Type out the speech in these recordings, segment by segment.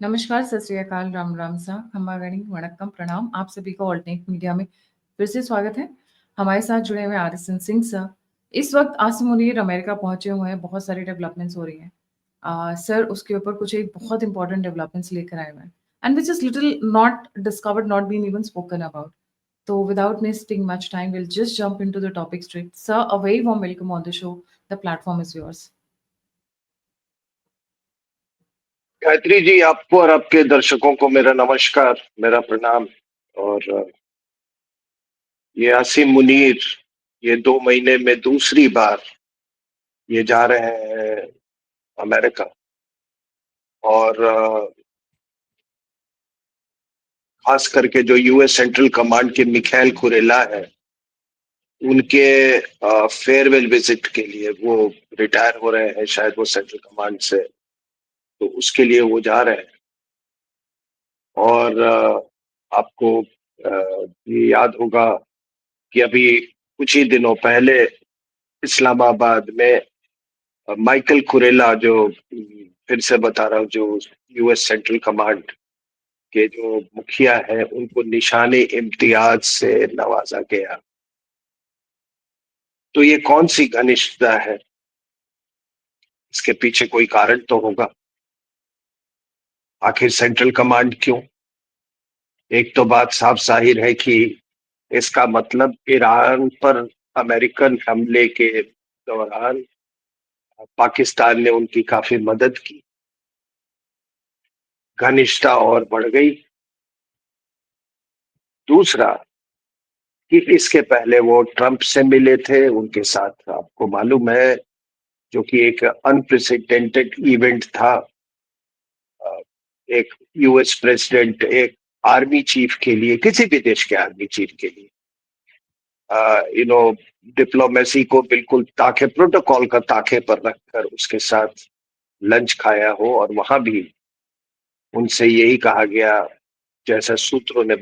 नमस्कार, सत श्री अकाल, राम राम सा, खम्मा गणी, वणक्कम, प्रणाम। आप सभी को ऑल्टरनेट मीडिया में फिर से स्वागत है। हमारे साथ जुड़े हुए आर.एस.एन. सिंह सर। इस वक्त आसिम मुनीर अमेरिका पहुंचे हुए हैं, बहुत सारी डेवलपमेंट्स हो रही हैं। सर उसके ऊपर कुछ एक बहुत इंपॉर्टेंट डेवलपमेंट्स लेकर आए हुए हैं and which is little not discovered, not been even spoken about. So without wasting much time, we'll just jump into the topic straight. Sir, a very warm welcome on the show. The platform is yours. Gayatri ji, आपको और आपके दर्शकों को मेरा नमस्कार, मेरा प्रणाम। और ये आसिम मुनीर ये 2 महीने में दूसरी बार ये जा रहे हैं अमेरिका। और खास करके जो यूएस सेंट्रल कमांड के मिखाइल कुरेला है, उनके फेयरवेल विजिट के लिए वो रिटायर हो रहे हैं, शायद वो सेंट्रल कमांड से, तो उसके लिए वो जा रहे हैं। और आपको ये याद होगा कि अभी कुछ ही दिनों पहले इस्लामाबाद में माइकल कुरेला, जो फिर से बता रहा हूँ, जो यूएस सेंट्रल कमांड के जो मुखिया है, उनको निशाने इम्तियाज से नवाजा गया। तो ये कौन सी घनिष्ठता है? इसके पीछे कोई कारण तो होगा। आखिर सेंट्रल कमांड क्यों? एक तो बात साफ जाहिर है कि इसका मतलब ईरान पर अमेरिकन हमले के दौरान पाकिस्तान ने उनकी काफी मदद की, घनिष्ठता और बढ़ गई। दूसरा कि इसके पहले वो ट्रंप से मिले थे, उनके साथ आपको मालूम है, जो कि एक अनप्रेसिडेंटेड इवेंट था। एक यूएस प्रेसिडेंट एक आर्मी चीफ के लिए, किसी भी देश के आर्मी चीफ के लिए, डिप्लोमेसी को बिल्कुल ताके, प्रोटोकॉल का ताके पर रखकर उसके साथ लंच खाया हो। और वहां भी उनसे यही कहा गया, जैसा सूत्रों ने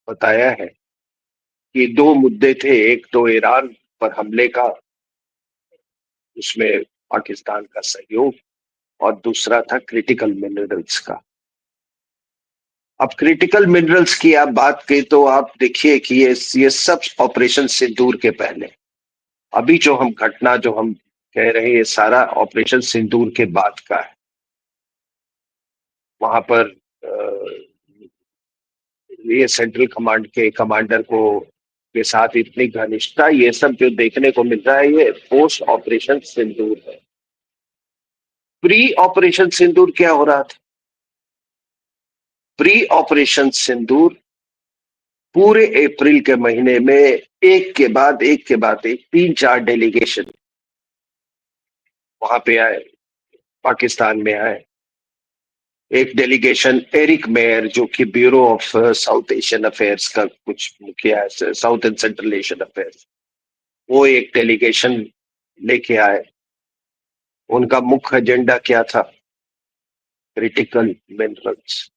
बताया है, कि 2 मुद्दे थे। एक तो ईरान पर हमले का, उसमें पाकिस्तान का सहयोग, और दूसरा था क्रिटिकल मिनरल्स का। अब क्रिटिकल मिनरल्स की आप बात करें तो आप देखिए कि ये सब ऑपरेशन सिंदूर के पहले, अभी जो हम घटना जो हम कह रहे हैं, ये सारा ऑपरेशन सिंदूर के बाद का है। वहां पर ये सेंट्रल कमांड के कमांडर को के साथ इतनी घनिष्ठता, ये सब जो देखने को मिल रहा है, ये पोस्ट ऑपरेशन सिंदूर है। प्री ऑपरेशन सिंदूर क्या हो रहा था? प्री ऑपरेशन सिंदूर पूरे अप्रैल के महीने में एक के बाद एक के बाद एक 3-4 डेलीगेशन वहां पे आए, पाकिस्तान में आए। एक डेलीगेशन एरिक मेयर, जो कि bureau of south Asian affairs का कुछ मुखिया है, south and central Asian affairs, वो एक डेलीगेशन लेके आए। उनका मुख्य एजेंडा क्या था? Critical minerals.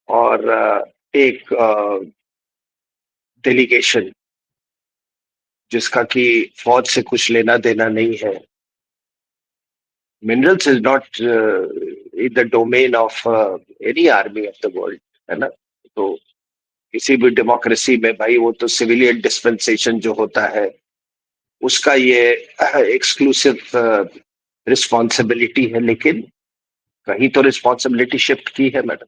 और एक डेलीगेशन जिसका कि फौज से कुछ लेना देना नहीं है। Minerals is not in the domain of any army of the world, है ना? तो किसी भी डेमोक्रेसी में भाई, वो तो सिविलियन डिस्पेंसेशन जो होता है, उसका ये एक्सक्लूसिव रिस्पॉन्सिबिलिटी है। लेकिन कहीं तो रिस्पॉन्सिबिलिटी शिफ्ट की है मैडम।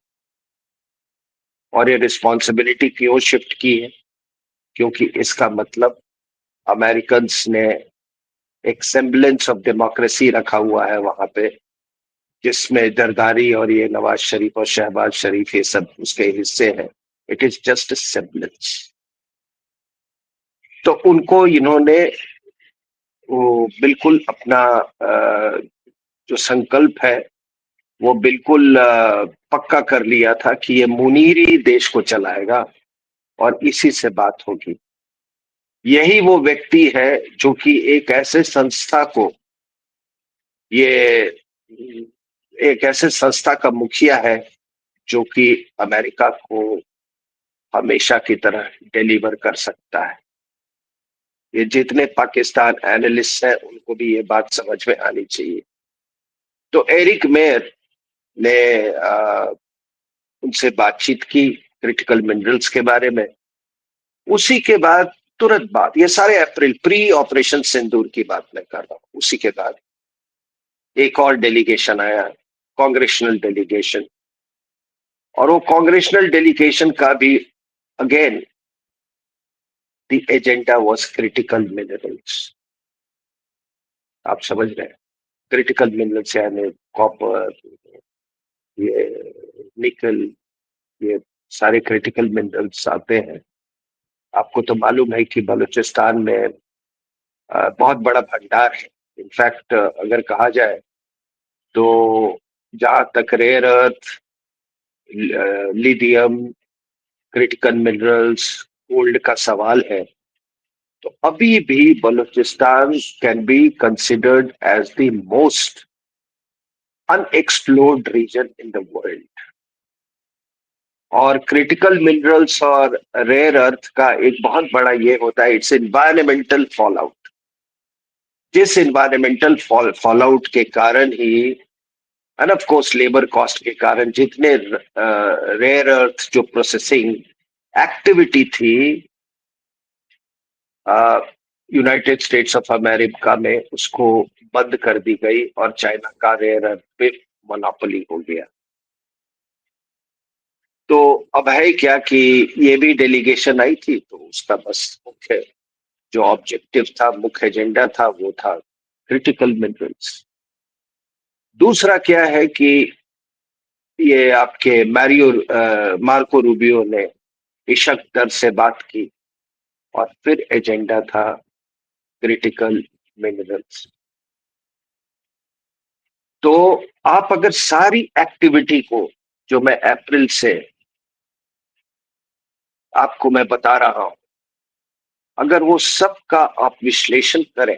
और ये रिस्पॉन्सिबिलिटी क्यों शिफ्ट की है? क्योंकि इसका मतलब अमेरिकन ने एक सेम्बलेंस ऑफ डेमोक्रेसी रखा हुआ है वहां पे, जिसमें जरदारी और ये नवाज शरीफ और शहबाज शरीफ, ये सब उसके हिस्से हैं। It is just semblance. तो उनको इन्होंने वो बिल्कुल अपना जो संकल्प है, वो बिल्कुल पक्का कर लिया था कि ये मुनीर ही देश को चलाएगा और इसी से बात होगी। यही वो व्यक्ति है जो कि एक ऐसे संस्था को, ये एक ऐसे संस्था का मुखिया है जो कि अमेरिका को हमेशा की तरह डिलीवर कर सकता है। ये जितने पाकिस्तान एनालिस्ट हैं, उनको भी ये बात समझ में आनी चाहिए। तो एरिक मेयर ने उनसे बातचीत की क्रिटिकल मिनरल्स के बारे में। उसी के बाद, तुरंत बाद, ये सारे अप्रैल, प्री ऑपरेशन सिंदूर की बात मैं कर रहा हूं, उसी के बाद एक और डेलीगेशन आया, कांग्रेशनल डेलीगेशन। और वो कांग्रेशनल डेलीगेशन का भी again the agenda was critical minerals. आप समझ रहे हैं, क्रिटिकल मिनरल्स यानी कॉपर, ये निकल, ये सारे क्रिटिकल मिनरल्स आते हैं। आपको तो मालूम है कि बलूचिस्तान में बहुत बड़ा भंडार है। इनफैक्ट अगर कहा जाए तो जहां तक rare earth, lithium, critical minerals, gold का सवाल है, तो अभी भी Balochistan can be considered as the most unexplored region in the world. और क्रिटिकल मिनरल्स और रेयर अर्थ का एक बहुत बड़ा ये होता है, इट्स एनवायरमेंटल फॉल आउट। जिस एनवायरमेंटल फॉल आउट के कारण ही, and of course labour cost के कारण, जितने रेयर अर्थ जो प्रोसेसिंग एक्टिविटी थी यूनाइटेड स्टेट्स ऑफ अमेरिका में, उसको बंद कर दी गई और चाइना का रेयर अर्थ पे मोनोपोली हो गया। तो अब है क्या कि ये भी डेलीगेशन आई थी, तो उसका बस मुख्य जो ऑब्जेक्टिव था, मुख्य एजेंडा था, वो था क्रिटिकल मिनरल्स। दूसरा क्या है कि ये आपके मार्को रूबियो ने इशक दर से बात की, और फिर एजेंडा था क्रिटिकल मिनरल्स। तो आप अगर सारी एक्टिविटी को, जो मैं अप्रैल से आपको मैं बता रहा हूं, अगर वो सब का आप विश्लेषण करें,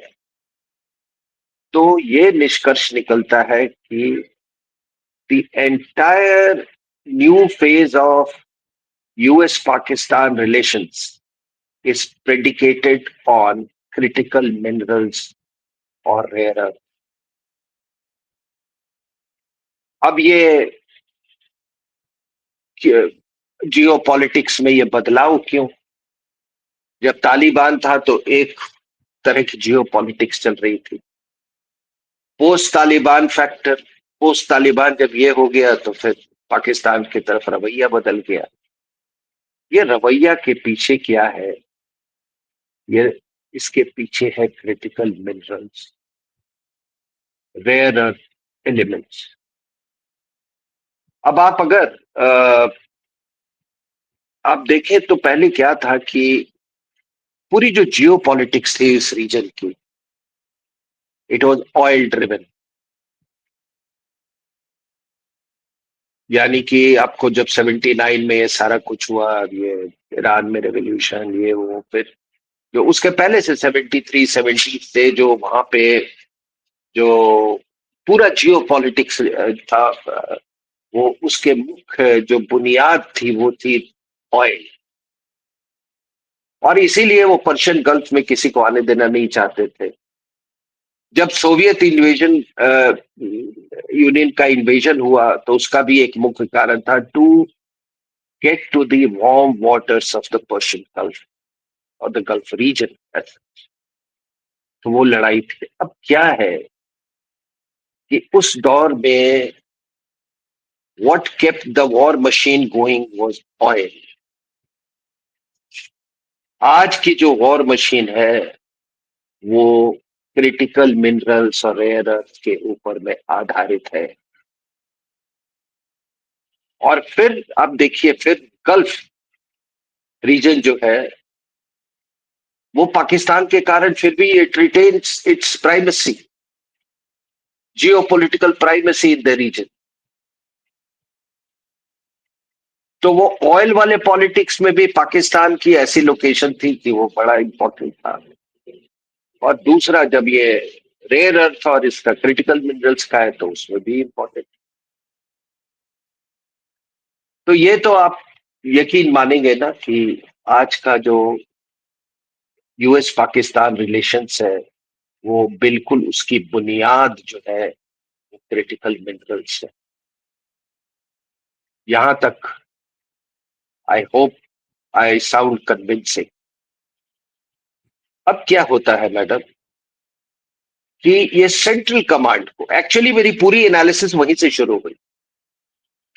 तो ये निष्कर्ष निकलता है कि the entire new phase of US Pakistan relations is predicated on critical minerals or rare earth। अब ये जियो पॉलिटिक्स में ये बदलाव क्यों? जब तालिबान था तो एक तरह की जियो पॉलिटिक्स चल रही थी। Post Taliban factor, post Taliban जब ये हो गया तो फिर पाकिस्तान की तरफ रवैया बदल गया। ये रवैया के पीछे क्या है? ये इसके पीछे है critical minerals, rare earth elements. अब आप अगर आप देखें तो पहले क्या था कि पूरी जो जियो पॉलिटिक्स थी इस रीजन की, इट वॉज ऑयल ड्रिवन। यानी कि आपको जब 79 में ये सारा कुछ हुआ, ये ईरान में रेवोल्यूशन, ये वो, फिर जो उसके पहले से 73 70 से जो वहां पे जो पूरा जियो पॉलिटिक्स था, वो उसके मुख्य जो बुनियाद थी वो थी ऑयल। और इसीलिए वो पर्शियन गल्फ में किसी को आने देना नहीं चाहते थे। जब सोवियत इन्वेजन यूनियन का इन्वेजन हुआ, तो उसका भी एक मुख्य कारण था to get to the warm waters of the Persian Gulf और द गल्फ रीजन। तो वो लड़ाई थी। अब क्या है कि उस दौर में what kept the war machine going was oil. आज की जो वॉर मशीन है वो क्रिटिकल मिनरल्स और रेयर अर्थ के ऊपर में आधारित है। और फिर आप देखिए, फिर गल्फ रीजन जो है वो पाकिस्तान के कारण फिर भी it retains its primacy, geopolitical primacy in the region. तो वो ऑयल वाले पॉलिटिक्स में भी पाकिस्तान की ऐसी लोकेशन थी कि वो बड़ा इंपॉर्टेंट था। और दूसरा, जब ये रेयर अर्थ और इसका क्रिटिकल मिनरल्स का है, तो उसमें भी इंपॉर्टेंट। तो ये तो आप यकीन मानेंगे ना कि आज का जो यूएस पाकिस्तान रिलेशंस है, वो बिल्कुल उसकी बुनियाद जो है क्रिटिकल मिनरल्स है। यहां तक I hope I sound convincing. अब क्या होता है मैडम कि ये सेंट्रल कमांड को, एक्चुअली मेरी पूरी एनालिसिस वहीं से शुरू हुई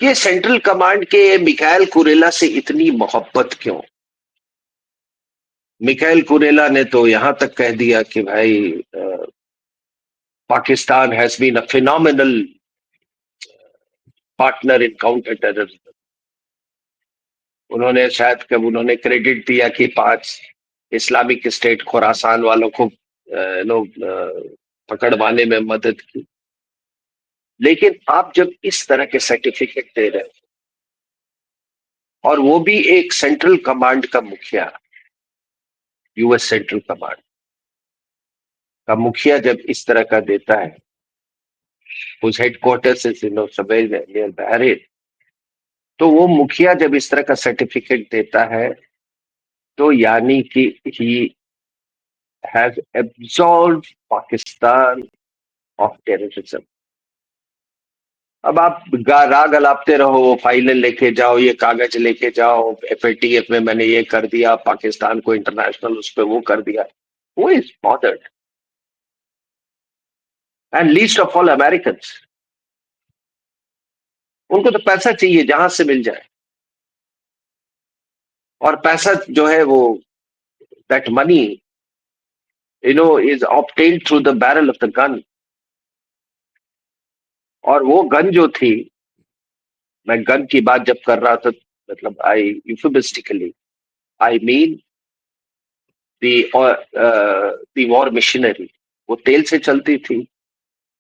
कि ये सेंट्रल कमांड के मिखाइल कुरेला से इतनी मोहब्बत क्यों। मिखाइल कुरेला ने तो यहां तक कह दिया कि भाई Pakistan has been a phenomenal partner in counter terrorism. उन्होंने शायद कब उन्होंने क्रेडिट दिया कि 5 इस्लामिक स्टेट खुरासान वालों को लोग पकड़वाने में मदद की। लेकिन आप जब इस तरह के सर्टिफिकेट दे रहे हैं और वो भी एक सेंट्रल कमांड का मुखिया, यूएस सेंट्रल कमांड का मुखिया जब इस तरह का देता है, उस हेडक्वार्टर्स नियर बहरीन, तो वो मुखिया जब इस तरह का सर्टिफिकेट देता है तो यानी कि he has absolve Pakistan of terrorism. अब आप राग अलापते रहो, वो फाइलें लेके जाओ, ये कागज लेके जाओ, एफएटीएफ में मैंने ये कर दिया, पाकिस्तान को इंटरनेशनल उस पर वो कर दिया। Who is bothered? And least of all Americans. उनको तो पैसा चाहिए जहां से मिल जाए, और पैसा जो है वो that money is obtained through the barrel of the gun. और वो गन जो थी, मैं गन की बात जब कर रहा था, मतलब I euphemistically I mean the war machinery, वो तेल से चलती थी।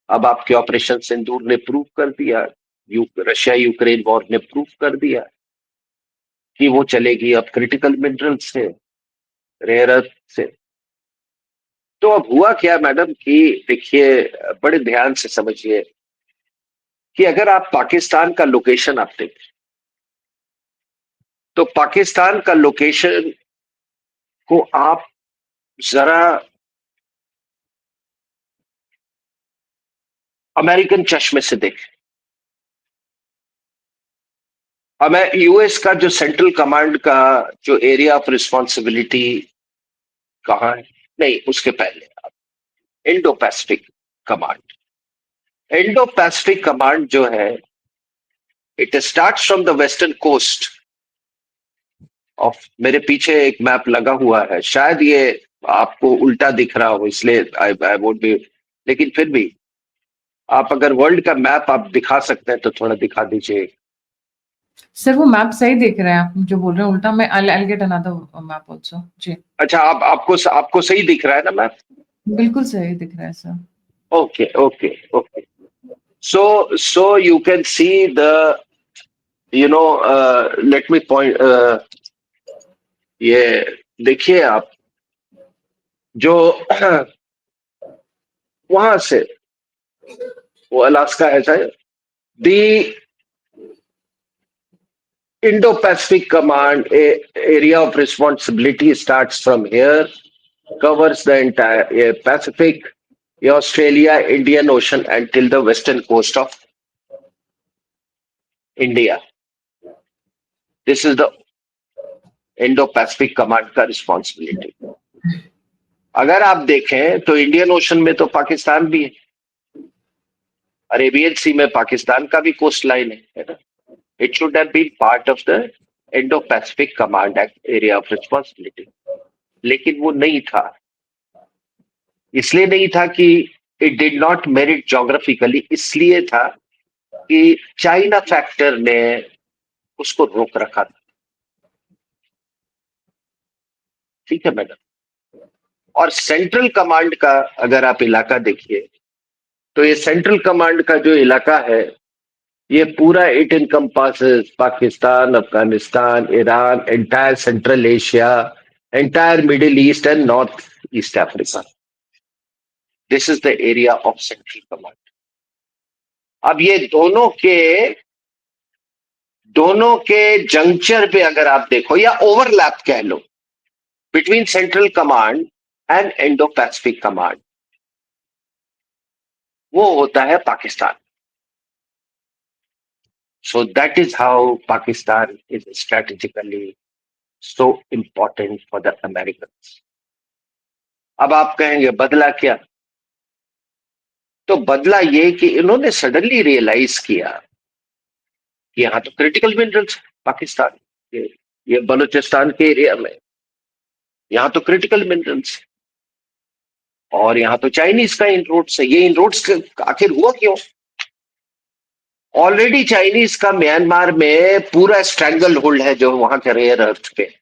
अब आपके ऑपरेशन सिंदूर ने प्रूव कर दिया, रशिया यूक्रेन वॉर ने प्रूव कर दिया कि वो चलेगी अब क्रिटिकल मिनरल से, रेयर अर्थ से। तो अब हुआ क्या मैडम कि देखिए, बड़े ध्यान से समझिए कि अगर आप पाकिस्तान का लोकेशन आप देखें, तो पाकिस्तान का लोकेशन को आप जरा अमेरिकन चश्मे से देखें। हमें यूएस का जो सेंट्रल कमांड का जो एरिया ऑफ रिस्पॉन्सिबिलिटी कहाँ है, नहीं उसके पहले Indo Pacific command. Indo Pacific command जो है, it starts from the western coast of, मेरे पीछे एक मैप लगा हुआ है, शायद ये आपको उल्टा दिख रहा हो इसलिए आई वोंट बी, लेकिन फिर भी आप अगर वर्ल्ड का मैप आप दिखा सकते हैं तो थोड़ा दिखा दीजिए। सर वो मैप सही दिख रहा है, आप जो बोल रहे हैं उल्टा, मैं I'll get another map also जी। अच्छा, आपको सही दिख रहा है ना मैप? बिल्कुल सही दिख रहा है sir. Okay okay okay, so you can see the let me point, ये देखिए आप जो वहां से वो अलास्का है शायद, दी Indo-Pacific Command area of responsibility starts from here, covers the entire Pacific, Australia, Indian Ocean until the western coast of India. This is the Indo-Pacific Command का responsibility. अगर आप देखें तो इंडियन ओशन में तो पाकिस्तान भी है, अरेबियन सी में पाकिस्तान का भी कोस्ट लाइन है ना। It should have been part of the Indo-Pacific Command area of responsibility, लेकिन वो नहीं था। इसलिए नहीं था कि it did not merit geographically, इसलिए था कि चाइना फैक्टर ने उसको रोक रखा था। ठीक है मैडम। और सेंट्रल कमांड का अगर आप इलाका देखिए, तो ये सेंट्रल कमांड का जो इलाका है, ये पूरा it encompasses Pakistan, Afghanistan, Iran, entire central Asia, entire middle east and north east Africa. This is the area of central command. अब ये दोनों के जंक्चर पे अगर आप देखो, या ओवरलैप कह लो, between central command and Indo Pacific command, वो होता है Pakistan. So that is how Pakistan is strategically so important for the Americans. अब आप कहेंगे बदला क्या? तो बदला ये कि इन्होंने सडनली रियलाइज किया कि यहाँ तो क्रिटिकल मिनरल्स पाकिस्तान ये बलूचिस्तान के एरिया में यहाँ तो क्रिटिकल मिनरल्स और यहाँ तो चाइनीज का इनरोड्स है। ये इनरोड्स आखिर हुआ क्यों? ऑलरेडी चाइनीज का म्यांमार में पूरा स्ट्रैंगल होल्ड है जो वहां के रेयर अर्थ पे,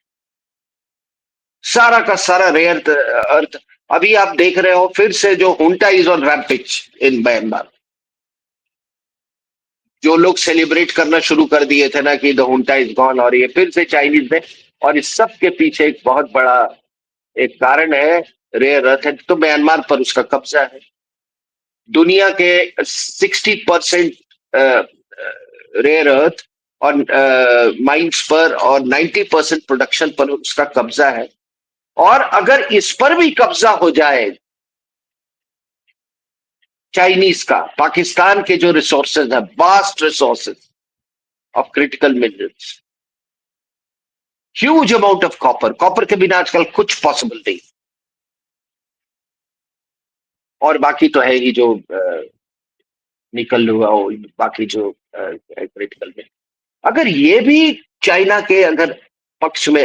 सारा का सारा रेयर अर्थ। अभी आप देख रहे हो फिर से जो junta is on rampage in Myanmar. जो लोग सेलिब्रेट करना शुरू कर दिए थे ना कि द हुंटा इज गॉन, और ये फिर से चाइनीज ने, और इस सब के पीछे एक बहुत बड़ा एक कारण है रेयर अर्थ है, तो म्यांमार पर उसका कब्जा है। दुनिया के 60% रेयर अर्थ और माइंस पर और 90% प्रोडक्शन पर उसका कब्जा है। और अगर इस पर भी कब्जा हो जाए चाइनीज का, पाकिस्तान के जो रिसोर्सेज है, vast resources of critical minerals, huge amount of copper, copper के बिना आजकल कुछ पॉसिबल नहीं, और बाकी तो है ही जो निकल हुआ हो, बाकी जो क्रिटिकल में, अगर ये भी चाइना के अगर पक्ष में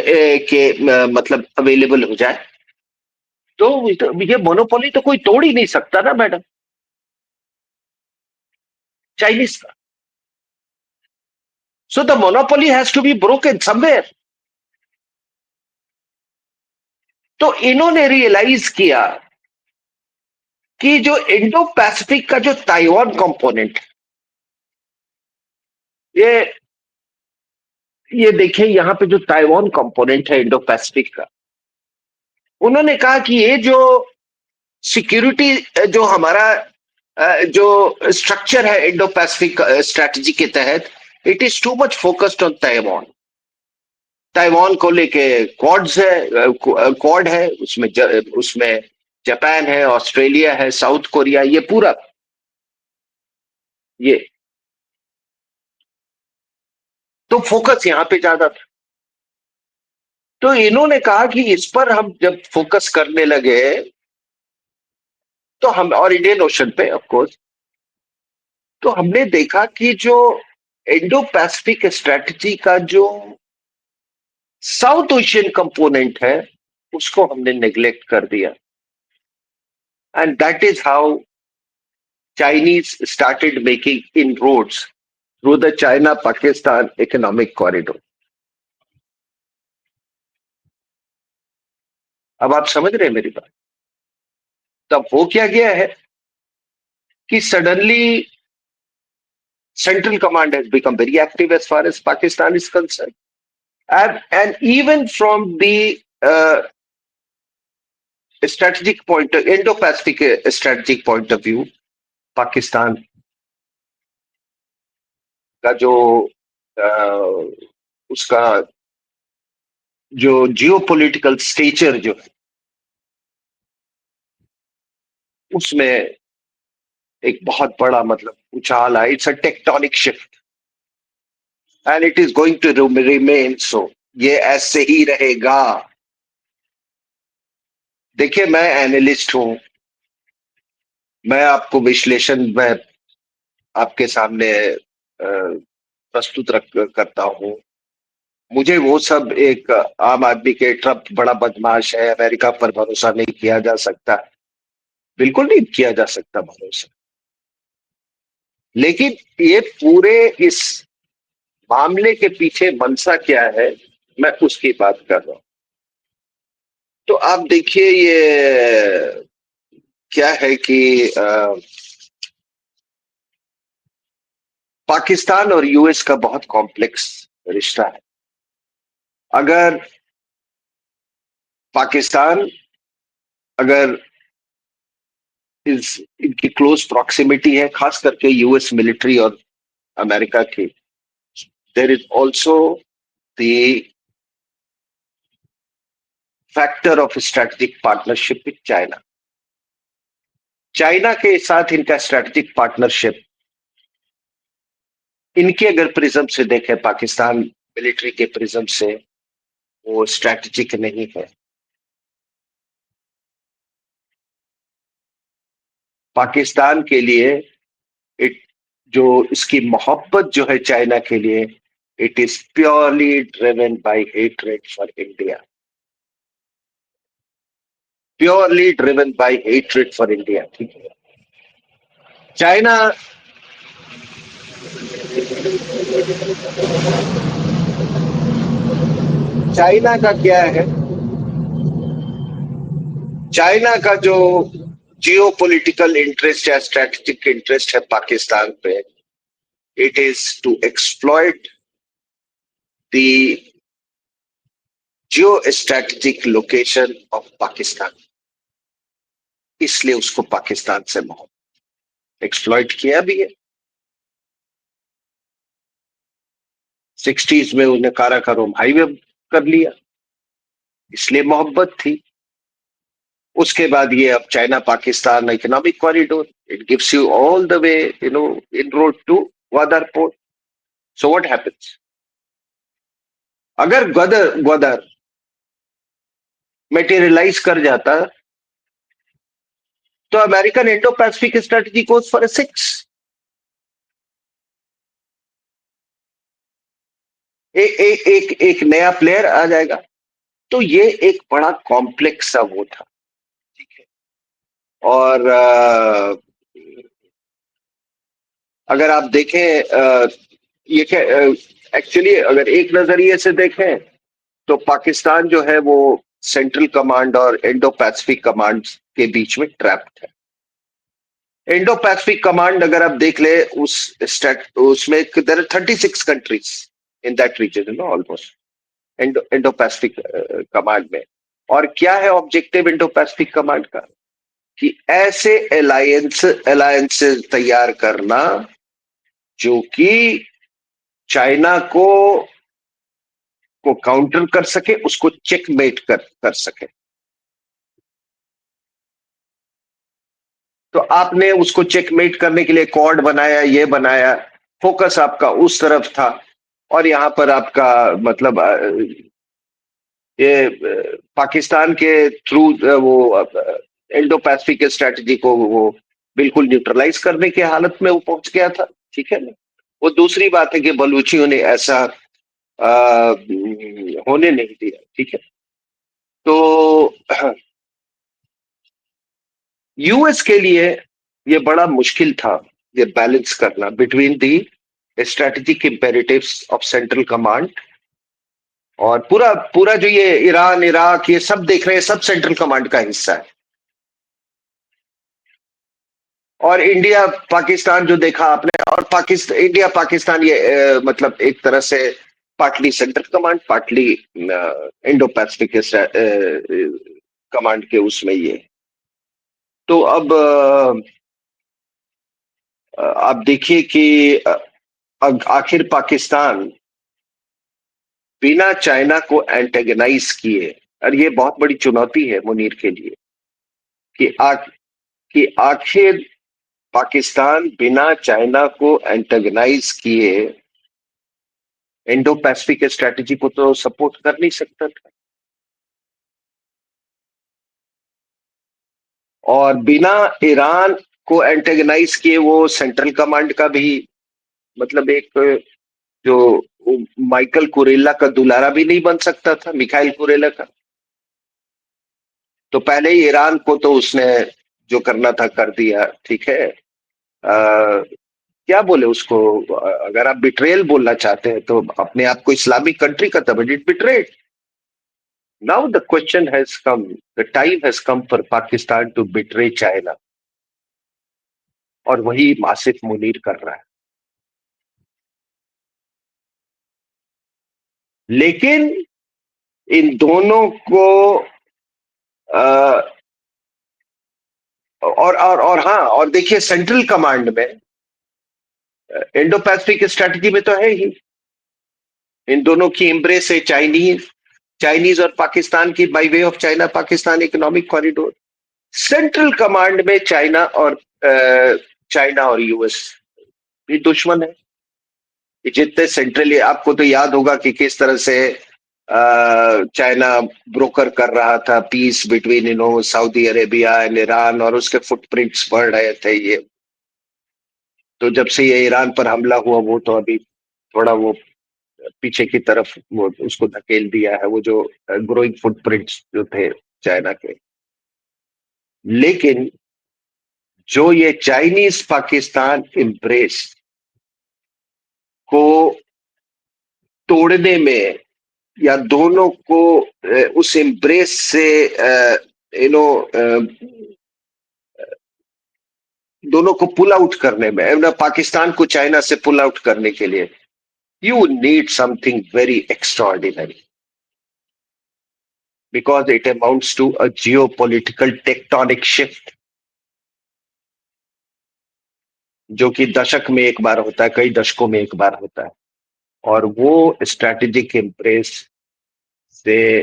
मतलब अवेलेबल हो जाए तो ये मोनोपोली तो कोई तोड़ ही नहीं सकता ना मैडम, चाइनीज का। So the monopoly has to be broken somewhere. तो इन्होंने रियलाइज किया कि जो इंडो पैसिफिक का जो ताइवान कंपोनेंट, ये ये देखिए यहाँ पे जो ताइवान कंपोनेंट है इंडो पैसिफिक का, उन्होंने कहा कि ये जो सिक्योरिटी जो हमारा जो स्ट्रक्चर है इंडो पैसिफिक स्ट्रेटजी के तहत, it is too much focused on Taiwan. Taiwan को लेके क्वाड्स है, क्वाड है, उसमें जापान है, ऑस्ट्रेलिया है, साउथ कोरिया, ये पूरा ये, तो फोकस यहां पे ज्यादा था। तो इन्होंने कहा कि इस पर हम जब फोकस करने लगे तो हम, और इंडियन ओशन पे ऑफ कोर्स, तो हमने देखा कि जो इंडो पैसिफिक स्ट्रेटजी का जो साउथ एशियन कंपोनेंट है उसको हमने नेग्लेक्ट कर दिया, and that is how Chinese started making inroads through the China Pakistan economic corridor. अब आप समझ रहे हैं मेरी बात? तब हो क्या गया है कि suddenly central command has become very active as far as Pakistan is concerned, and even from the strategic point, Indo-Pacific strategic point of view, Pakistan का जो उसका जो जियोपॉलिटिकल स्टेचर जो है उसमें एक बहुत बड़ा मतलब उछाल आया। It's a tectonic shift and it is going to remain so, ये ऐसे ही रहेगा। देखिए मैं एनालिस्ट हूं, मैं आपको विश्लेषण में आपके सामने प्रस्तुत करता हूं। मुझे वो सब एक आम आदमी के ट्रम्प बड़ा बदमाश है, अमेरिका पर भरोसा नहीं किया जा सकता, बिल्कुल नहीं किया जा सकता भरोसा। लेकिन ये पूरे इस मामले के पीछे मंशा क्या है, मैं उसकी बात कर रहा हूं। तो आप देखिए ये क्या है कि पाकिस्तान और यूएस का बहुत कॉम्प्लेक्स रिश्ता है। अगर पाकिस्तान अगर इनकी क्लोज प्रॉक्सिमिटी है, खास करके यूएस मिलिट्री और अमेरिका की, there is also the factor of strategic partnership with China. China के साथ इनका स्ट्रेटेजिक पार्टनरशिप इनके अगर प्रिज्म से देखें, पाकिस्तान मिलिट्री के प्रिज्म से, वो स्ट्रैटेजिक नहीं है। पाकिस्तान के लिए इट जो इसकी मोहब्बत जो है चाइना के लिए, it is purely driven by hatred for India, purely driven by hatred for India. ठीक है, चाइना चाइना का क्या है, चाइना का जो जियो पोलिटिकल इंटरेस्ट या स्ट्रेटेजिक इंटरेस्ट है पाकिस्तान पे, it is to exploit the geo strategic location of Pakistan. इसलिए उसको पाकिस्तान से मोहब्बत, एक्सप्लॉइट किया भी है। 60s में उन्हें काराकोरम हाईवे कर लिया, इसलिए मोहब्बत थी। उसके बाद ये अब China Pakistan economic corridor, it gives you all the way, in road to Gwadar port. So what happens, अगर ग्वादर ग्वादर मटेरियलाइज कर जाता, तो American Indo Pacific strategy goes for 6। एक नया प्लेयर आ जाएगा। तो ये एक बड़ा कॉम्प्लेक्स सा वो था। ठीक है, और अगर आप देखें, ये क्या, एक्चुअली अगर एक नजरिए से देखें, तो पाकिस्तान जो है वो सेंट्रल कमांड और इंडो पैसिफिक कमांड के बीच में ट्रैप्ड है। इंडो पैसिफिक कमांड अगर आप देख ले, उसमें there are 36 countries in that region, almost, Indo Pacific command में। और क्या है ऑब्जेक्टिव इंडो पैसिफिक कमांड का, कि ऐसे अलायंसेस तैयार करना जो कि चाइना को काउंटर कर सके, उसको चेकमेट कर सके। तो आपने उसको चेकमेट करने के लिए क्वाड बनाया, ये बनाया, फोकस आपका उस तरफ था। और यहां पर आपका मतलब ये पाकिस्तान के थ्रू वो इंडो पैसिफिक स्ट्रेटजी को वो बिल्कुल न्यूट्रलाइज करने की हालत में वो पहुंच गया था। ठीक है ना। वो दूसरी बात है कि बलूचियों ने ऐसा होने नहीं दिया। ठीक है, तो यूएस के लिए ये बड़ा मुश्किल था, ये बैलेंस करना between the strategic imperatives of central command, और पूरा पूरा जो ये ईरान इराक ये सब देख रहे हैं, सब सेंट्रल कमांड का हिस्सा है। और इंडिया पाकिस्तान जो देखा आपने, और पाकिस्तान इंडिया पाकिस्तान ये मतलब एक तरह से partly central command, partly Indo Pacific command के उसमें ये। तो अब आप देखिए कि आखिर पाकिस्तान बिना चाइना को एंटेगनाइज किए, और ये बहुत बड़ी चुनौती है मुनीर के लिए, कि कि आखिर पाकिस्तान बिना चाइना को एंटेगनाइज किए इंडो पैसिफिक स्ट्रेटजी को तो सपोर्ट कर नहीं सकता था। और बिना ईरान को एंटेगनाइज किए वो सेंट्रल कमांड का भी मतलब एक जो माइकल कुरेला का दुलारा भी नहीं बन सकता था, मिखाइल कुरेला का। तो पहले ही ईरान को तो उसने जो करना था कर दिया। ठीक है, क्या बोले उसको, अगर आप बिट्रेयल बोलना चाहते हैं तो अपने आप को इस्लामिक कंट्री का तब it betrayed. Now the question has come, the time has come for Pakistan to betray China, और वही आसिफ मुनीर कर रहा है। लेकिन इन दोनों को और हाँ, और देखिए सेंट्रल कमांड में इंडो पैसिफिक स्ट्रेटजी में तो है ही, इन दोनों की एम्ब्रेस है चाइनीज चाइनीज और पाकिस्तान की, by way of China Pakistan economic corridor. Central command में चाइना और यूएस भी दुश्मन है। जितने सेंट्रली, आपको तो याद होगा कि किस तरह से चाइना ब्रोकर कर रहा था peace between Saudi Arabia and Iran, और उसके फुटप्रिंट्स बढ़ रहे थे ये। तो जब से ये ईरान पर हमला हुआ, वो तो अभी थोड़ा वो पीछे की तरफ वो उसको धकेल दिया है, वो जो ग्रोइंग फुटप्रिंट्स जो थे चाइना के। लेकिन जो ये चाइनीज पाकिस्तान एम्ब्रेस को तोड़ने में, या दोनों को उस एम्ब्रेस से यू नो दोनों को पुल आउट करने में, पाकिस्तान को चाइना से पुल आउट करने के लिए, you need something very extraordinary, because it amounts to a geopolitical tectonic shift, जो कि दशक में एक बार होता है, कई दशकों में एक बार होता है। और वो स्ट्रैटेजिक इम्प्रेस से,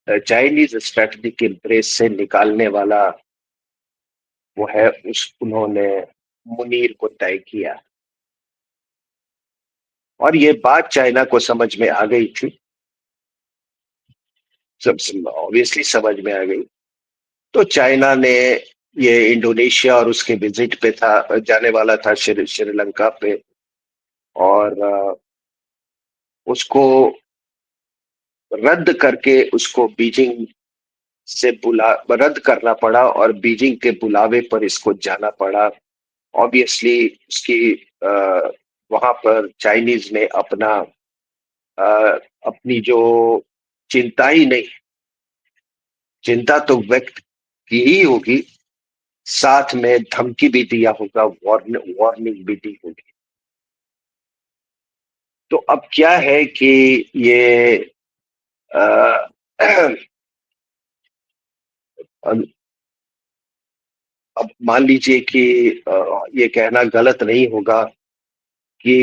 चाइनीज स्ट्रैटेजिक इम्प्रेस से निकालने वाला वो है, उन्होंने मुनीर को तय किया। और ये बात चाइना को समझ में आ गई थी, सब ऑब्वियसली समझ में आ गई। तो चाइना ने ये इंडोनेशिया और उसके विजिट पे था, जाने वाला था श्रीलंका पे, और उसको रद्द करके उसको बीजिंग से बुला रद्द करना पड़ा, और बीजिंग के बुलावे पर इसको जाना पड़ा। ऑब्वियसली उसकी वहां पर चाइनीज ने अपनी जो चिंता ही नहीं, चिंता तो व्यक्त की ही होगी, साथ में धमकी भी दिया होगा, वार्निंग भी दी होगी। तो अब क्या है कि ये अ, अब मान लीजिए कि ये कहना गलत नहीं होगा कि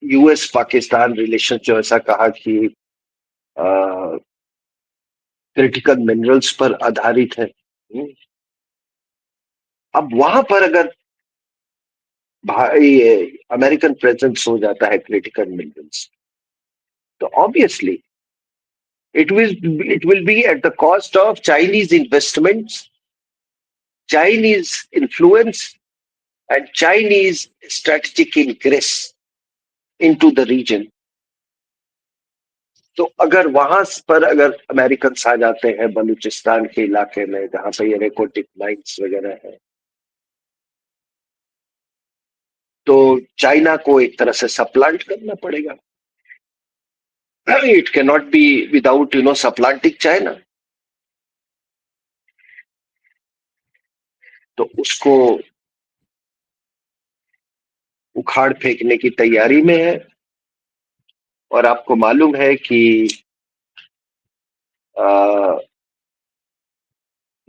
यूएस पाकिस्तान रिलेशन जो ऐसा कहा कि क्रिटिकल मिनरल्स पर आधारित है। अब वहां पर अगर भाई अमेरिकन प्रेजेंस हो जाता है क्रिटिकल मिनरल्स, तो obviously it will be at the cost of Chinese investments, Chinese influence and Chinese strategic ingress into the region. तो अगर वहां पर अगर अमेरिकन आ जाते हैं बलूचिस्तान के इलाके में, जहां पे ये रेकोटिक माइंस वगैरह है, तो चाइना को एक तरह से सप्लांट करना पड़ेगा। It can not be without supplanting China. तो उसको उखाड़ फेंकने की तैयारी में है। और आपको मालूम है कि आ,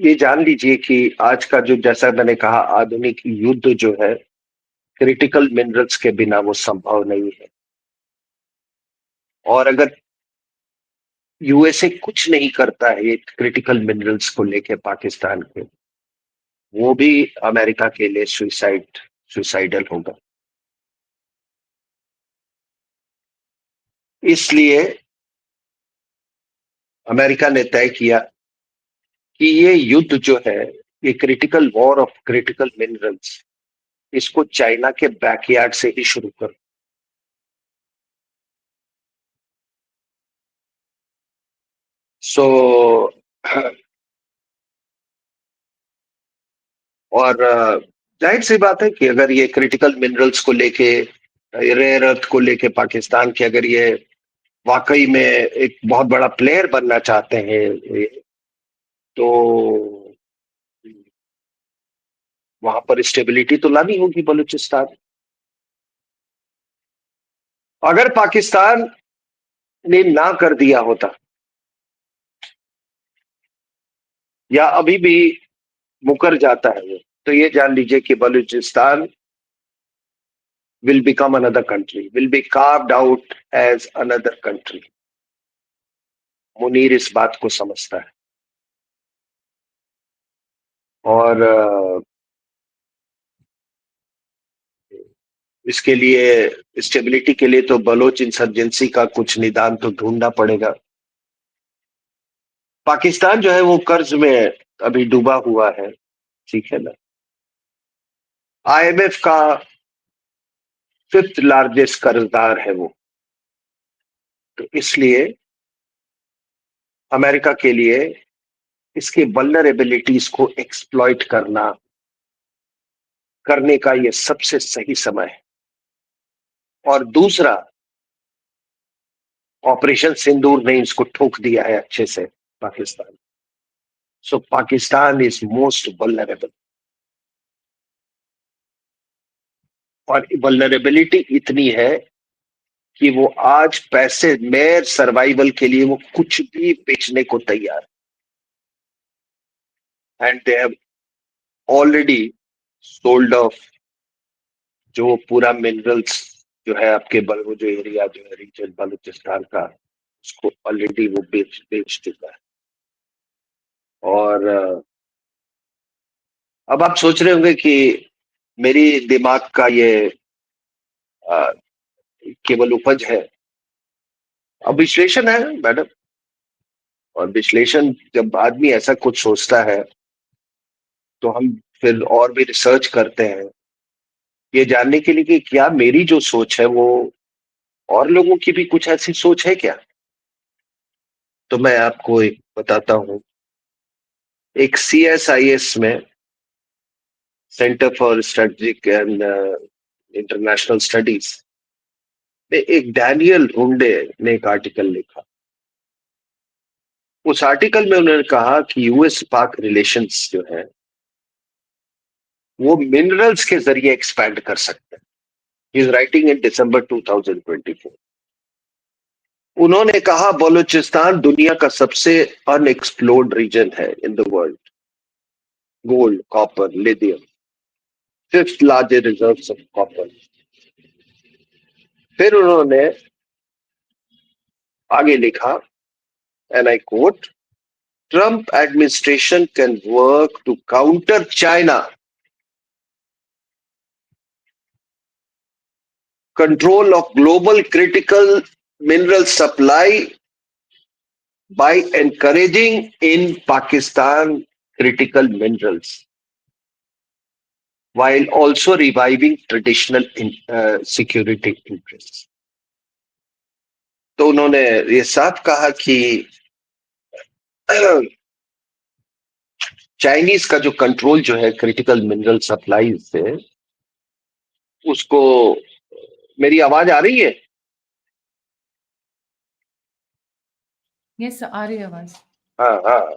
ये जान लीजिए कि आज का जो, जैसा मैंने कहा, आधुनिक युद्ध जो है, क्रिटिकल मिनरल्स के बिना वो संभव नहीं है। और अगर यूएसए कुछ नहीं करता है ये क्रिटिकल मिनरल्स को लेके पाकिस्तान के, वो भी अमेरिका के लिए सुसाइडल होगा। इसलिए अमेरिका ने तय किया कि ये युद्ध जो है, ये critical war of critical minerals, इसको चाइना के बैकयार्ड से ही शुरू कर। सो और जाहिर सी बात है कि अगर ये क्रिटिकल मिनरल्स को लेके, रेयर अर्थ को लेके पाकिस्तान के, अगर ये वाकई में एक बहुत बड़ा प्लेयर बनना चाहते हैं, तो वहां पर स्टेबिलिटी तो लानी होगी बलूचिस्तान। अगर पाकिस्तान ने ना कर दिया होता, या अभी भी मुकर जाता है वो, तो ये जान लीजिए कि Balochistan will become another country, will be carved out as another country। Munir इस बात को समझता है। और इसके लिए स्टेबिलिटी के लिए तो बलोच इंसर्जेंसी का कुछ निदान तो ढूंढना पड़ेगा। पाकिस्तान जो है वो कर्ज में अभी डूबा हुआ है, ठीक है ना। आईएमएफ का 5th लार्जेस्ट कर्जदार है वो, तो इसलिए अमेरिका के लिए इसके वल्नरेबिलिटीज को एक्सप्लॉइट करने का ये सबसे सही समय है। और दूसरा, ऑपरेशन सिंदूर ने इसको ठोक दिया है अच्छे से पाकिस्तान। सो पाकिस्तान इज मोस्ट वल्नरेबल, और वल्नरेबिलिटी इतनी है कि वो आज पैसे मेयर सर्वाइवल के लिए वो कुछ भी बेचने को तैयार, and they have already sold off जो पूरा मिनरल्स जो है आपके वो जो एरिया जो है रीजन बलूचिस्तान का, उसको ऑलरेडी वो बेच बेच चुका है। और अब आप सोच रहे होंगे कि मेरी दिमाग का ये अ, केवल उपज है। अब विश्लेषण है मैडम, और विश्लेषण जब आदमी ऐसा कुछ सोचता है तो हम फिर और भी रिसर्च करते हैं ये जानने के लिए कि क्या मेरी जो सोच है वो और लोगों की भी कुछ ऐसी सोच है क्या। तो मैं आपको एक बताता हूँ। एक CSIS में, centre for strategic and international studies में, एक डैनियल हुंडे ने एक आर्टिकल लिखा। उस आर्टिकल में उन्होंने कहा कि यूएस पाक रिलेशंस जो है वो मिनरल्स के जरिए एक्सपैंड कर सकते हैं। इज राइटिंग इन दिसंबर 2024। उन्होंने कहा बलूचिस्तान दुनिया का सबसे अनएक्सप्लोर्ड रीजन है इन the world. Gold, copper, lithium, 5th largest reserves of copper. फिर उन्होंने आगे लिखा, and I quote, Trump administration can work to counter China control of global critical mineral supply by encouraging in Pakistan critical minerals while also reviving traditional security interests। तो उन्होंने ये साफ कहा कि चाइनीज का जो कंट्रोल जो है क्रिटिकल मिनरल सप्लाई से, उसको, मेरी आवाज आ रही है? यस आ रही है आवाज। हाँ हाँ।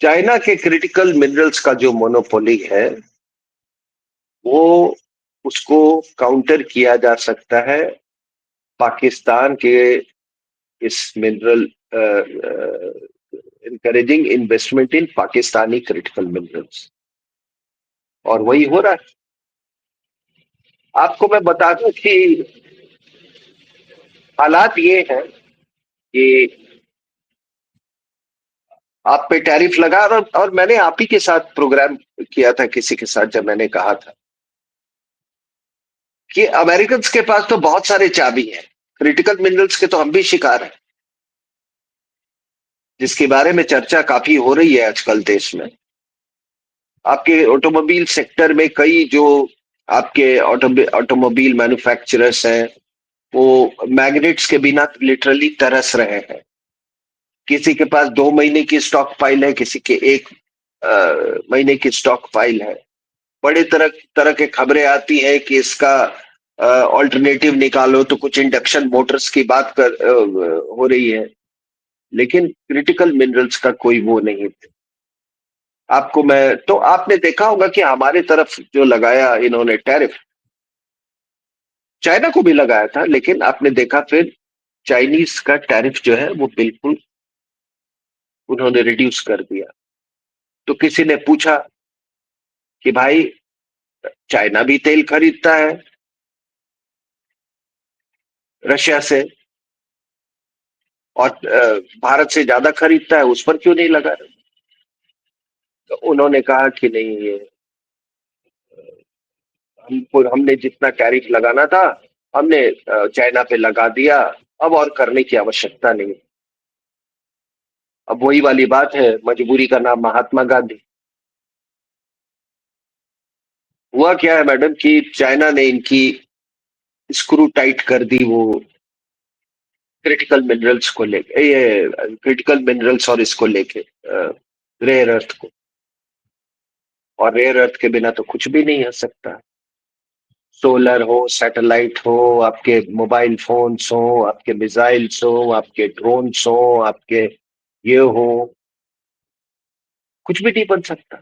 चाइना के क्रिटिकल मिनरल्स का जो मोनोपोली है वो, उसको काउंटर किया जा सकता है पाकिस्तान के इस मिनरल, इनकरेजिंग इन्वेस्टमेंट इन पाकिस्तानी क्रिटिकल मिनरल्स, और वही हो रहा है। आपको मैं बता दूं कि हालात ये है कि आप पे टैरिफ लगा, और मैंने आप ही के साथ प्रोग्राम किया था किसी के साथ, जब मैंने कहा था कि अमेरिकन के पास तो बहुत सारे चाबी हैं, क्रिटिकल मिनरल्स के तो हम भी शिकार हैं, जिसके बारे में चर्चा काफी हो रही है आजकल देश में। आपके ऑटोमोबाइल सेक्टर में कई जो आपके ऑटोमोबाइल मैन्युफैक्चरर्स हैं वो मैग्नेट्स के बिना लिटरली तरस रहे हैं। किसी के पास 2 महीने की स्टॉक फाइल है, किसी के 1 महीने की स्टॉक फाइल है। बड़े तरह तरह के खबरें आती है कि इसका ऑल्टरनेटिव निकालो, तो कुछ इंडक्शन मोटर्स की बात हो रही है, लेकिन क्रिटिकल मिनरल्स का कोई वो नहीं। आपको मैं तो आपने देखा होगा कि हमारे तरफ जो लगाया इन्होंने टैरिफ, चाइना को भी लगाया था, लेकिन आपने देखा फिर चाइनीज का टैरिफ जो है वो बिल्कुल उन्होंने रिड्यूस कर दिया। तो किसी ने पूछा कि भाई चाइना भी तेल खरीदता है रशिया से, और भारत से ज्यादा खरीदता है, उस पर क्यों नहीं लगा रहे? तो उन्होंने कहा कि नहीं, ये हमने जितना टैरिफ लगाना था हमने चाइना पे लगा दिया, अब और करने की आवश्यकता नहीं। अब वही वाली बात है, मजबूरी का नाम महात्मा गांधी। हुआ क्या है मैडम कि चाइना ने इनकी स्क्रू टाइट कर दी, वो क्रिटिकल मिनरल्स को लेके, ये क्रिटिकल मिनरल्स और इसको लेके रेयर अर्थ को। और रेयर अर्थ के बिना तो कुछ भी नहीं हो सकता। सोलर हो, सैटेलाइट हो, आपके मोबाइल फोन्स हो, आपके मिसाइल्स हो, आपके ड्रोन्स हो, आपके ये हो, कुछ भी नहीं बन सकता।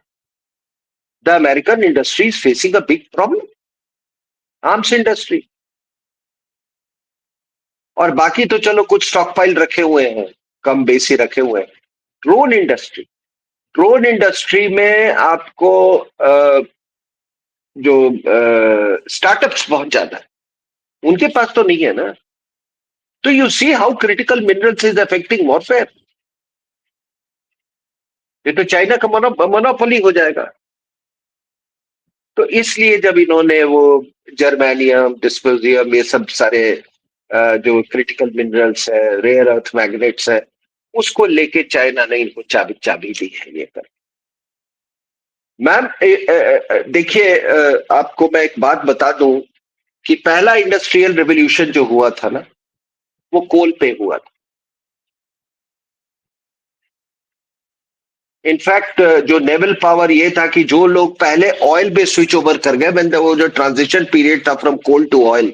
The American industry is facing a big problem, arms industry. और बाकी तो चलो कुछ स्टॉक पाइल रखे हुए हैं, कम बेसी रखे हुए हैं। ड्रोन इंडस्ट्री, ड्रोन इंडस्ट्री में आपको जो स्टार्टअप्स बहुत ज्यादा है, उनके पास तो नहीं है ना। तो you see how critical minerals is affecting warfare. ये तो चाइना का मोनोपोली हो जाएगा। तो इसलिए जब इन्होंने वो जर्मेनियम, डिस्प्रोजियम, ये सब सारे जो क्रिटिकल मिनरल्स है, रेयर अर्थ मैग्नेट्स है, उसको लेके चाइना ने इनको चाबी चाबी दी है ये कर। मैम देखिए, आपको मैं एक बात बता दूं कि पहला इंडस्ट्रियल रेवोल्यूशन जो हुआ था ना, वो कोल पे हुआ था। इनफैक्ट जो नेवल पावर ये था कि जो लोग पहले ऑयल पे स्विच ओवर कर गए, वो जो ट्रांजिशन पीरियड था फ्रॉम कोल टू ऑयल,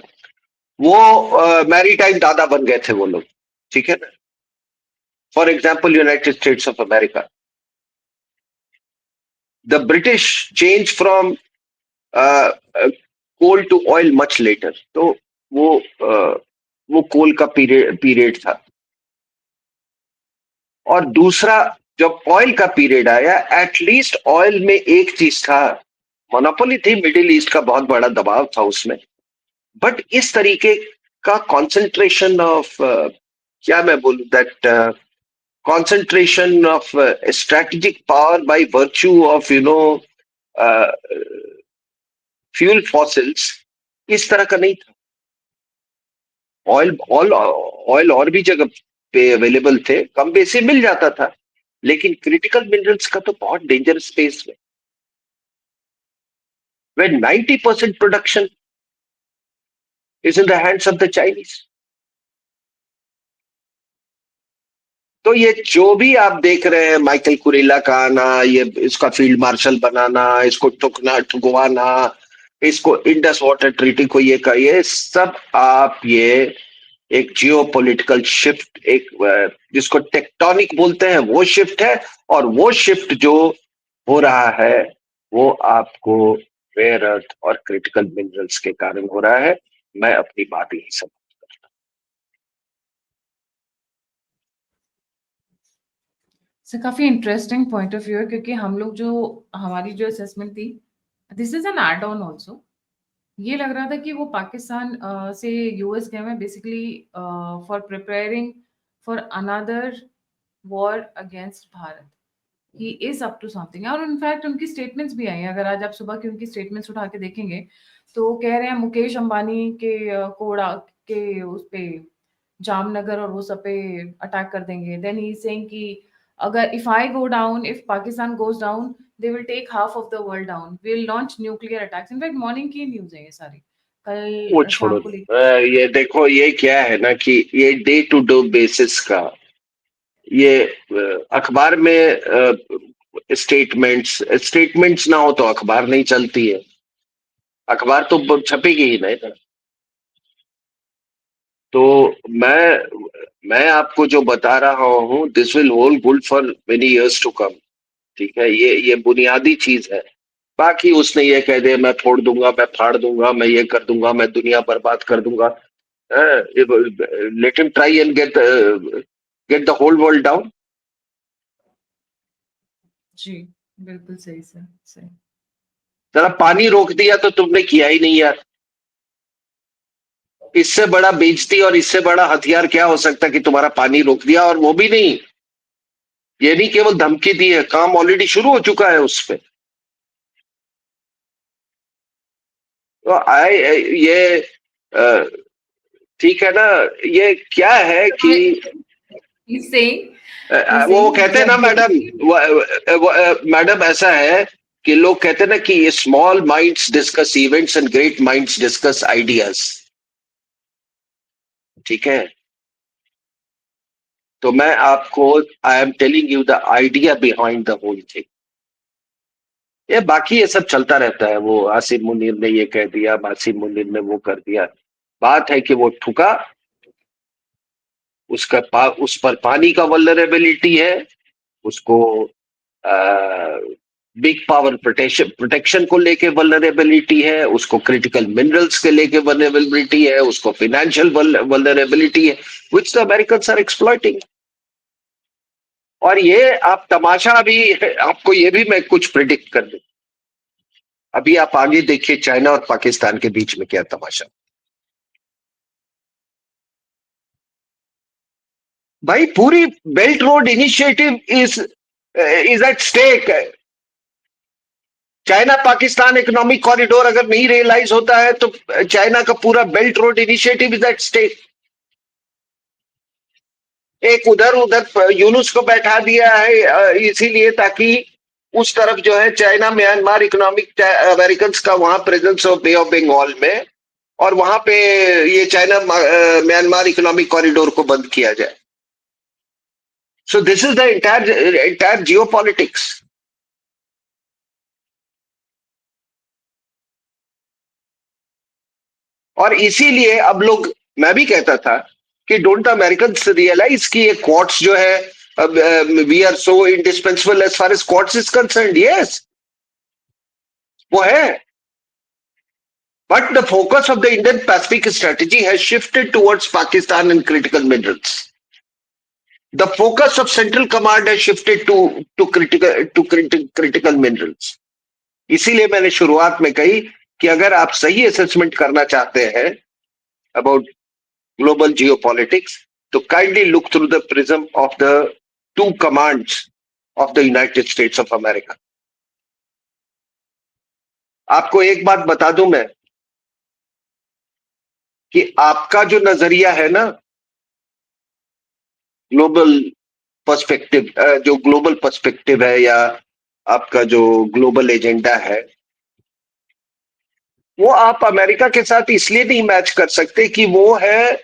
वो मैरीटाइम दादा बन गए थे वो लोग। ठीक है ना। For example United States of America, the British change from coal to oil much later. तो वो वो कोल का पीरियड था। और दूसरा, जब ऑयल का पीरियड आया, एटलीस्ट ऑयल में एक चीज था, मोनोपोली थी, मिडिल ईस्ट का बहुत बड़ा दबाव था उसमें, बट इस तरीके का कंसंट्रेशन ऑफ, क्या मैं बोलूं, that concentration of strategic power by virtue of uh, fuel fossils, इस तरह का नहीं था। ऑयल ऑयल ऑयल और भी जगह पे अवेलेबल थे, कम बेसी मिल जाता था, लेकिन क्रिटिकल मिनरल्स का तो बहुत डेंजरस स्पेस में, when 90% production is in the hands of the Chinese। तो ये जो भी आप देख रहे हैं, माइकल कुरेला का आना, ये इसका फील्ड मार्शल बनाना, इसको ठुकवाना, इसको इंडस वाटर ट्रीटी को ये सब, आप ये एक जियो पॉलिटिकल शिफ्ट, एक जिसको टेक्टोनिक बोलते हैं, वो शिफ्ट है। और वो शिफ्ट जो हो रहा है, वो आपको रेयर अर्थ और क्रिटिकल मिनरल्स के कारण हो रहा है। मैं अपनी बात यही सब। सर काफी इंटरेस्टिंग पॉइंट ऑफ व्यू है, क्योंकि हम लोग जो हमारी जो असेसमेंट थी, this is an add on also. ये लग रहा था कि वो पाकिस्तान से यूएस गए हैं basically for preparing for another war against Bharat. He is up to something. और इनफैक्ट उनकी स्टेटमेंट्स भी आई हैं, अगर आज आप सुबह की उनकी स्टेटमेंट्स उठा के देखेंगे तो कह रहे हैं मुकेश अंबानी के कोड़ा के उस पे जामनगर और वो सब पे अटैक कर देंगे। देन ही इज सेइंग कि अगर if I go down, if Pakistan goes down, they will take half of the world down, we will launch nuclear attacks. In fact morning की न्यूज़ है ये सारी, वो कल छोड़ो, शाम को लेकर। ये देखो, ये क्या है ना कि ये डे टू डे बेसिस का, ये अखबार में स्टेटमेंट्स स्टेटमेंट्स ना हो तो अखबार नहीं चलती है। अखबार तो छपेगी ही नहीं ना। तो मैं आपको जो बता रहा हूँ, this will hold good for many years to come. ठीक है, ये बुनियादी चीज है। बाकी उसने ये कह दिया, मैं फोड़ दूंगा, मैं फाड़ दूंगा, मैं ये कर दूंगा, मैं दुनिया बर्बाद कर दूंगा। Let him try and get the whole world down. जी, बिल्कुल सही सर, सही। जरा पानी रोक दिया तो तुमने किया ही नहीं यार। इससे बड़ा बेइज्जती और इससे बड़ा हथियार क्या हो सकता है कि तुम्हारा पानी रोक दिया, और वो भी नहीं, ये नहीं केवल धमकी दी है, काम ऑलरेडी शुरू हो चुका है उस पे। तो ये ठीक है ना, ये क्या है कि He's saying, वो कहते हैं ना जब मैडम, मैडम ऐसा है कि लोग कहते हैं ना कि small minds discuss events and great minds discuss ideas. ठीक है, तो मैं आपको, I am telling you the idea behind the whole thing. ये बाकी ये सब चलता रहता है, वो आसिम मुनीर ने ये कह दिया, आसिम मुनीर ने वो कर दिया। बात है कि वो ठुका, उस पर पानी का वल्नरेबिलिटी है, उसको बिग पावर प्रोटेक्शन प्रोटेक्शन को लेके वल्नरेबिलिटी है, उसको क्रिटिकल मिनरल्स के लेके वल्नरेबिलिटी है, उसको फाइनेंशियल वल्नरेबिलिटी है, which the Americans are exploiting. और ये आप तमाशा, अभी आपको ये भी मैं कुछ प्रिडिक्ट कर दूं, अभी आप आगे देखिए चाइना और पाकिस्तान के बीच में क्या तमाशा। भाई पूरी belt road initiative is at stake. China Pakistan economic corridor अगर नहीं रियलाइज होता है तो चाइना का पूरा belt road initiative is at stake. एक उधर उधर यूनुस को बैठा दिया है इसीलिए ताकि उस तरफ जो है चाइना म्यांमार इकोनॉमिक अमेरिकन का वहां प्रेजेंस हो बे ऑफ बंगाल में, और वहां पे ये चाइना म्यांमार इकोनॉमिक कॉरिडोर को बंद किया जाए। So this is the entire Jio politics. और इसीलिए अब लोग, मैं भी कहता था कि डोंट अमेरिकन रियलाइज कि ये क्वार्ट्स जो है, we are so indispensable as far as quartz is concerned. Yes, वो है, but the focus of the Indian Pacific strategy has shifted towards Pakistan and critical minerals. The focus of Central Command has shifted to critical minerals. इसीलिए मैंने शुरुआत में कही कि अगर आप सही असेसमेंट करना चाहते हैं अबाउट ग्लोबल जियोपॉलिटिक्स, तो kindly look through the prism of the two commands of the United States of America. आपको एक बात बता दूं मैं कि आपका जो नजरिया है ना, ग्लोबल पर्सपेक्टिव, जो ग्लोबल पर्सपेक्टिव है या आपका जो ग्लोबल एजेंडा है, वो आप अमेरिका के साथ इसलिए नहीं मैच कर सकते कि वो है,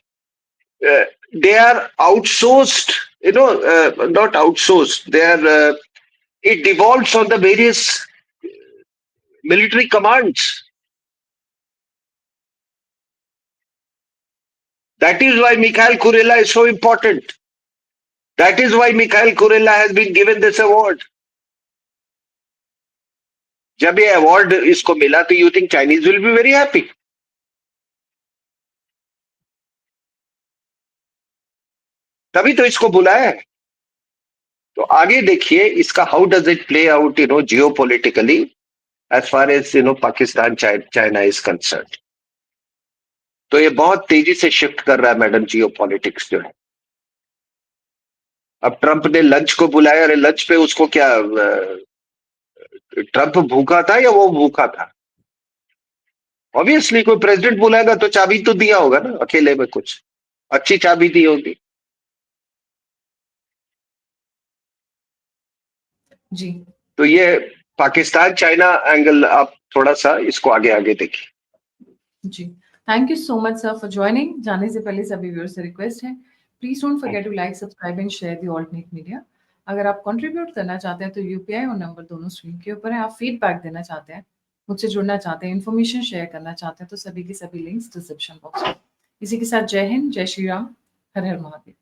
they are outsourced, you know, not outsourced, they are, it devolves on the various military commands. That is why Mikhail Kurilla is so important. That is why Mikhail Kurilla has been given this award. जब ये award इसको मिला तो you think Chinese will be very happy. तभी तो इसको बुलाया है। तो आगे देखिए इसका how does it play out, you know, geo politically as far as, you know, Pakistan China is concern. तो ये बहुत तेजी से शिफ्ट कर रहा है मैडम जियो पॉलिटिक्स जो है। अब ट्रंप ने लंच को बुलाया, अरे लंच पे उसको क्या, ट्रंप भूखा था या वो भूखा था? ऑब्वियसली कोई प्रेसिडेंट बुलाएगा तो चाबी तो दिया होगा ना, अकेले में कुछ अच्छी चाबी दी होगी। जी तो ये पाकिस्तान चाइना एंगल आप थोड़ा सा इसको आगे आगे देखिए। जी, thank you so much sir for joining. जाने से पहले सभी व्यूअर्स से रिक्वेस्ट है, please don't forget to like, subscribe and share the alternate media. अगर आप कंट्रीब्यूट करना चाहते हैं तो यूपीआई और नंबर दोनों स्क्रीन के ऊपर है। आप फीडबैक देना चाहते हैं, मुझसे जुड़ना चाहते हैं, इन्फॉर्मेशन शेयर करना चाहते हैं, तो सभी के सभी लिंक्स डिस्क्रिप्शन बॉक्स में। इसी के साथ जय हिंद, जय श्री राम, हर हर महादेव।